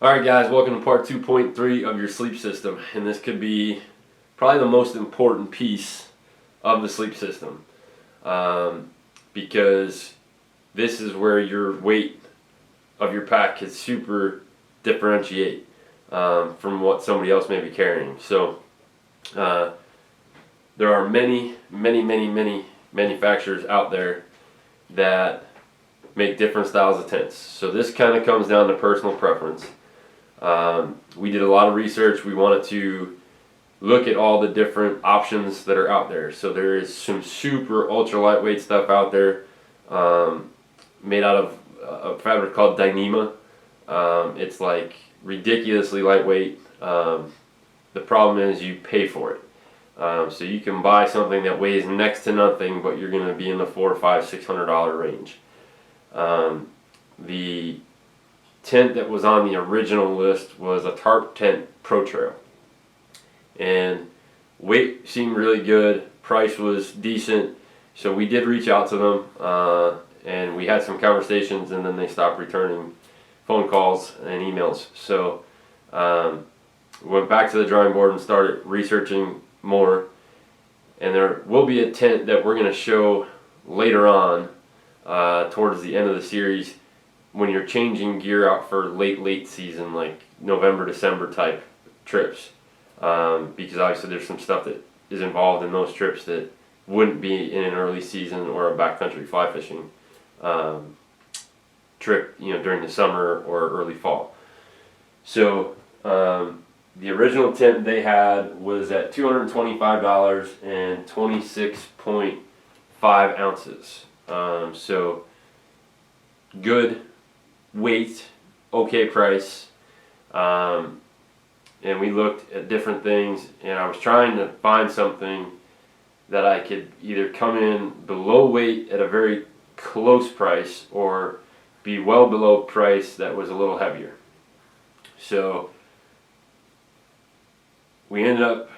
Alright guys, welcome to part 2.3 of your sleep system, and this could be probably the most important piece of the sleep system because this is where your weight of your pack can super differentiate from what somebody else may be carrying. So there are many manufacturers out there that make different styles of tents. So this kind of comes down to personal preference. We did a lot of research. We wanted to look at all the different options that are out there. So there is some super ultra lightweight stuff out there made out of a fabric called Dyneema. It's like ridiculously lightweight. The problem is you pay for it. So you can buy something that weighs next to nothing, but you're going to be in the $400, $500, $600 range. The tent that was on the original list was a tarp tent Pro Trail, and weight seemed really good, price was decent, so we did reach out to them and we had some conversations, and then they stopped returning phone calls and emails. So we went back to the drawing board and started researching more, and there will be a tent that we're going to show later on towards the end of the series when you're changing gear out for late season, like November, December type trips, because obviously there's some stuff that is involved in those trips that wouldn't be in an early season or a backcountry fly fishing trip, during the summer or early fall. So the original tent they had was at $225 and 26.5 ounces. So good weight, okay price, and we looked at different things, and I was trying to find something that I could either come in below weight at a very close price or be well below price that was a little heavier. So we ended up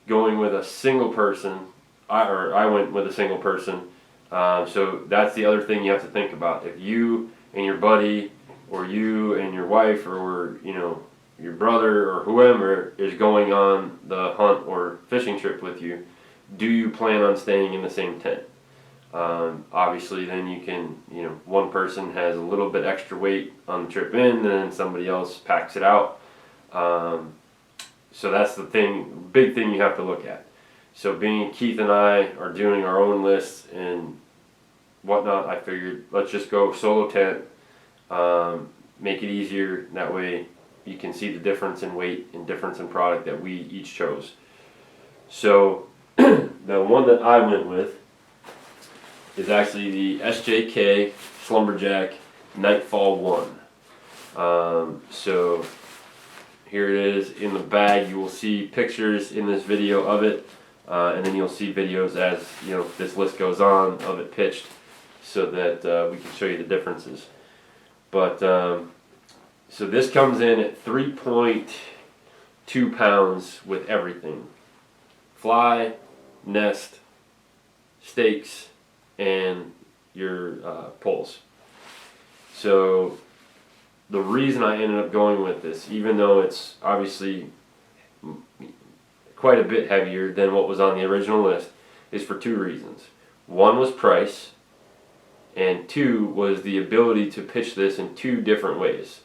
going with a single person. I went with a single person. So that's the other thing you have to think about. If you and your buddy, or you and your wife, or your brother or whoever is going on the hunt or fishing trip with you, do you plan on staying in the same tent? Obviously then you can, one person has a little bit extra weight on the trip in, and then somebody else packs it out. So that's the big thing you have to look at. So being Keith and I are doing our own lists and whatnot, I figured let's just go solo tent, make it easier. That way you can see the difference in weight and difference in product that we each chose. So the one that I went with is actually the SJK Slumberjack Nightfall 1. So here it is in the bag. You will see pictures in this video of it, and then you'll see videos as this list goes on of it pitched, so that we can show you the differences. But so this comes in at 3.2 pounds with everything: fly, nest, stakes, and your poles. So the reason I ended up going with this, even though it's obviously quite a bit heavier than what was on the original list, is for two reasons. One was price, and two was the ability to pitch this in two different ways.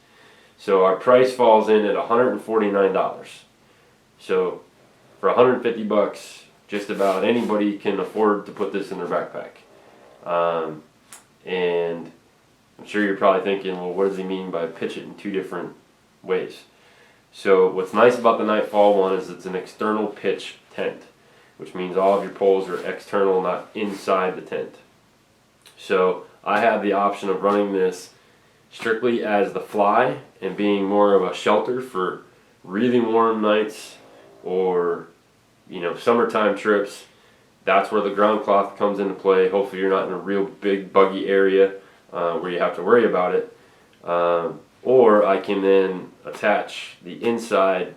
So our price falls in at $149. So for $150, just about anybody can afford to put this in their backpack. And I'm sure you're probably thinking, well, what does he mean by pitch it in two different ways? So what's nice about the Nightfall one is it's an external pitch tent, which means all of your poles are external, not inside the tent. So I have the option of running this strictly as the fly and being more of a shelter for really warm nights or summertime trips. That's where the ground cloth comes into play. Hopefully you're not in a real big buggy area where you have to worry about it. Or I can then attach the inside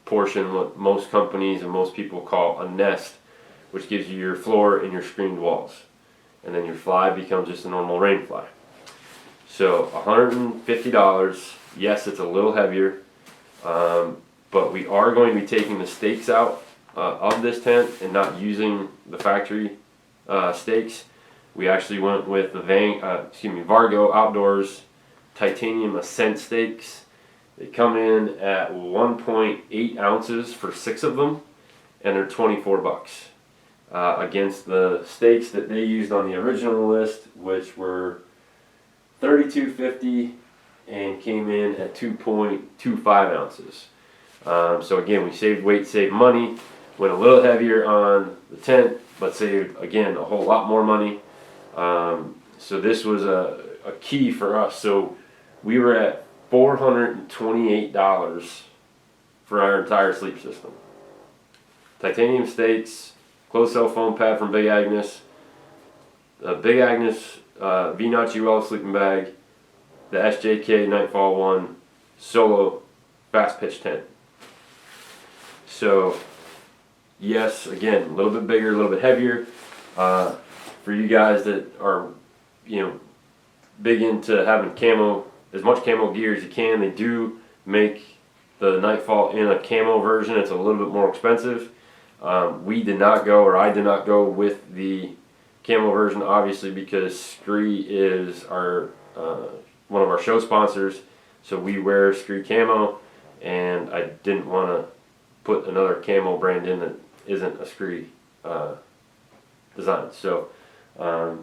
portion, what most companies and most people call a nest, which gives you your floor and your screened walls. And then your fly becomes just a normal rain fly. So $150. Yes, it's a little heavier. But we are going to be taking the stakes out of this tent and not using the factory stakes. We actually went with the Vargo Outdoors titanium Ascent stakes. They come in at 1.8 ounces for 6 of them, and they're $24 against the stakes that they used on the original list, which were $32.50 and came in at 2.25 ounces. So again, we saved weight, saved money, went a little heavier on the tent, but saved, again, a whole lot more money. So this was a key for us. So we were at $428 for our entire sleep system. Titanium stakes, closed cell foam pad from Big Agnes, a Big Agnes V-Notch UL sleeping bag, the SJK Nightfall 1 solo fast pitch tent. So yes, again, a little bit bigger, a little bit heavier. For you guys that are, big into having as much camo gear as you can, they do make the Nightfall in a camo version. It's a little bit more expensive. We did not go, or I did not go with the camo version, obviously, because Scree is our one of our show sponsors. So we wear Scree camo, and I didn't want to put another camo brand in that isn't a Scree design. So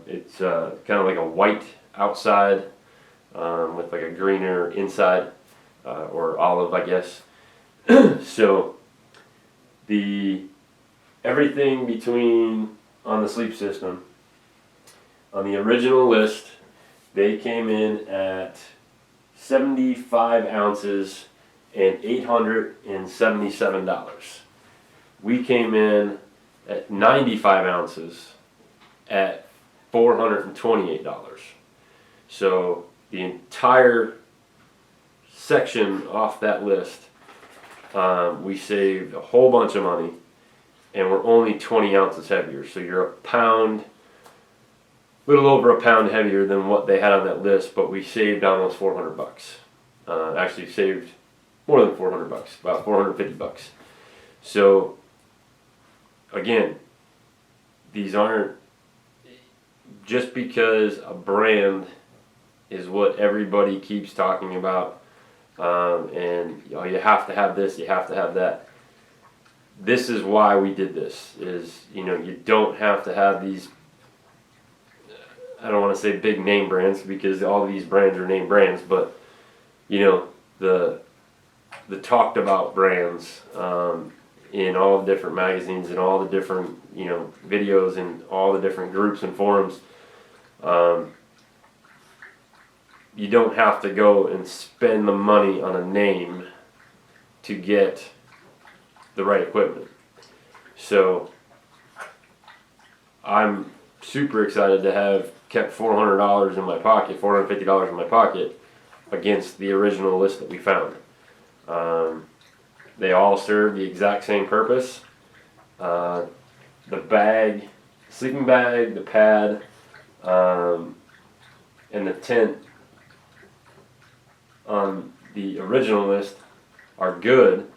it's kind of like a white outside with like a greener inside, or olive, I guess. So everything between on the sleep system, on the original list, they came in at 75 ounces and $877. We came in at 95 ounces at $428. So the entire section off that list, we saved a whole bunch of money, and we're only 20 ounces heavier. So you're a little over a pound heavier than what they had on that list, but we saved almost $400. Actually saved more than $400, about $450. So again, these aren't just because a brand is what everybody keeps talking about, and you have to have this, you have to have that. This is why we did this. You don't have to have these, I don't want to say big name brands, because all of these brands are name brands, but the talked about brands in all the different magazines and all the different videos and all the different groups and forums. You don't have to go and spend the money on a name to get the right equipment. So I'm super excited to have kept $400 in my pocket, $450 in my pocket, against the original list that we found. They all serve the exact same purpose. The bag, sleeping bag, the pad, and the tent on the original list are good,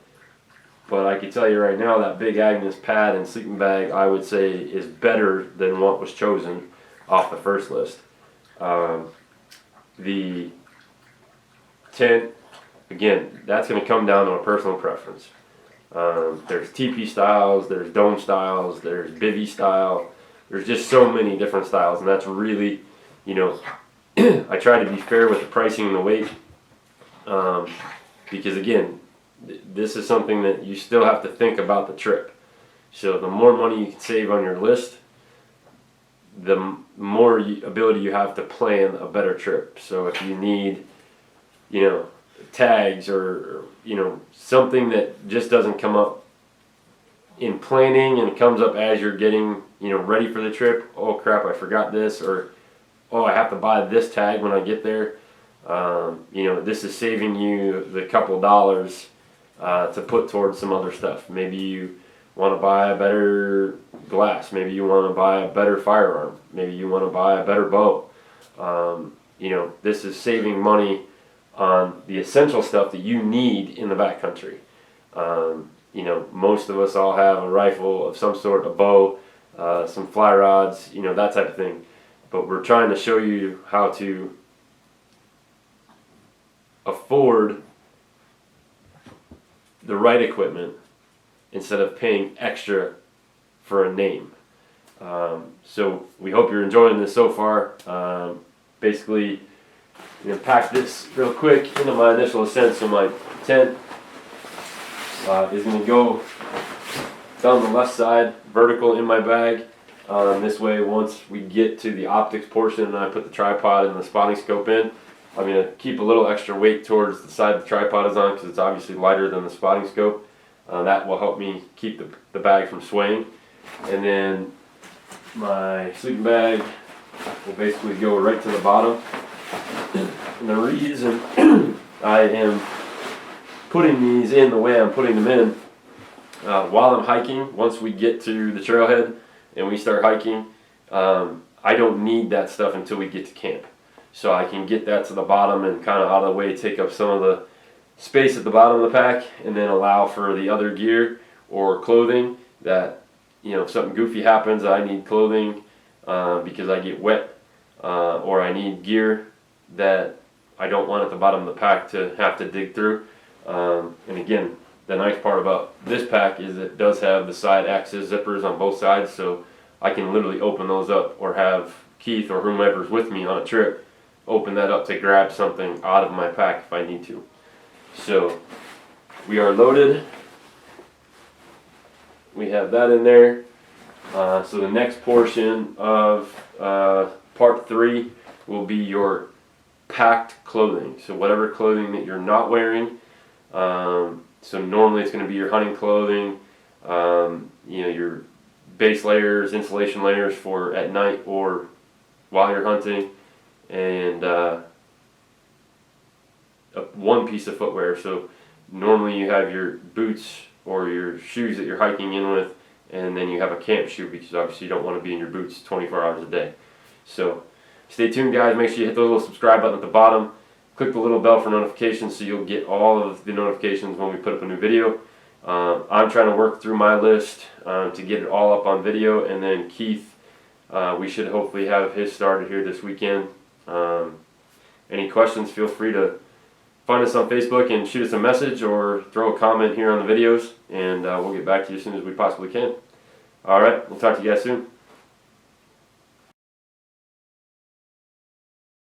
but I can tell you right now that Big Agnes pad and sleeping bag, I would say, is better than what was chosen off the first list. The tent, again, that's going to come down to a personal preference. There's teepee styles, there's dome styles, there's bivvy style. There's just so many different styles, and that's really, I try to be fair with the pricing and the weight, because again, this is something that you still have to think about the trip. So the more money you can save on your list, the more ability you have to plan a better trip. So if you need, tags or something that just doesn't come up in planning and it comes up as you're getting ready for the trip. Oh crap, I forgot this, or oh, I have to buy this tag when I get there. This is saving you the couple dollars to put towards some other stuff. Maybe you want to buy a better glass. Maybe you want to buy a better firearm. Maybe you want to buy a better bow. This is saving money on the essential stuff that you need in the backcountry. You know, most of us all have a rifle of some sort, a bow, some fly rods, you know, that type of thing. But we're trying to show you how to afford the right equipment instead of paying extra for a name. So we hope you're enjoying this so far. Basically, I'm going to pack this real quick into my initial ascent. So my tent is going to go down the left side, vertical in my bag. This way, once we get to the optics portion and I put the tripod and the spotting scope in, I'm going to keep a little extra weight towards the side the tripod is on because it's obviously lighter than the spotting scope. That will help me keep the bag from swaying. And then my sleeping bag will basically go right to the bottom. And the reason I am putting these in the way I'm putting them in, while I'm hiking, once we get to the trailhead and we start hiking, I don't need that stuff until we get to camp. So I can get that to the bottom and kind of out of the way, take up some of the space at the bottom of the pack, and then allow for the other gear or clothing that, you know, if something goofy happens, I need clothing because I get wet, or I need gear that I don't want at the bottom of the pack to have to dig through. And again, the nice part about this pack is it does have the side access zippers on both sides, so I can literally open those up or have Keith or whomever's with me on a trip open that up to grab something out of my pack if I need to. So we are loaded. We have that in there. So the next portion of part 3 will be your packed clothing. So whatever clothing that you're not wearing. So normally it's going to be your hunting clothing, you know, your base layers, insulation layers for at night or while you're hunting, and one piece of footwear. So normally you have your boots or your shoes that you're hiking in with, and then you have a camp shoe because obviously you don't want to be in your boots 24 hours a day. So stay tuned, guys. Make sure you hit the little subscribe button at the bottom. Click the little bell for notifications so you'll get all of the notifications when we put up a new video. I'm trying to work through my list to get it all up on video, and then Keith, we should hopefully have his started here this weekend. Any questions, feel free to find us on Facebook and shoot us a message or throw a comment here on the videos, and we'll get back to you as soon as we possibly can. Alright, we'll talk to you guys soon.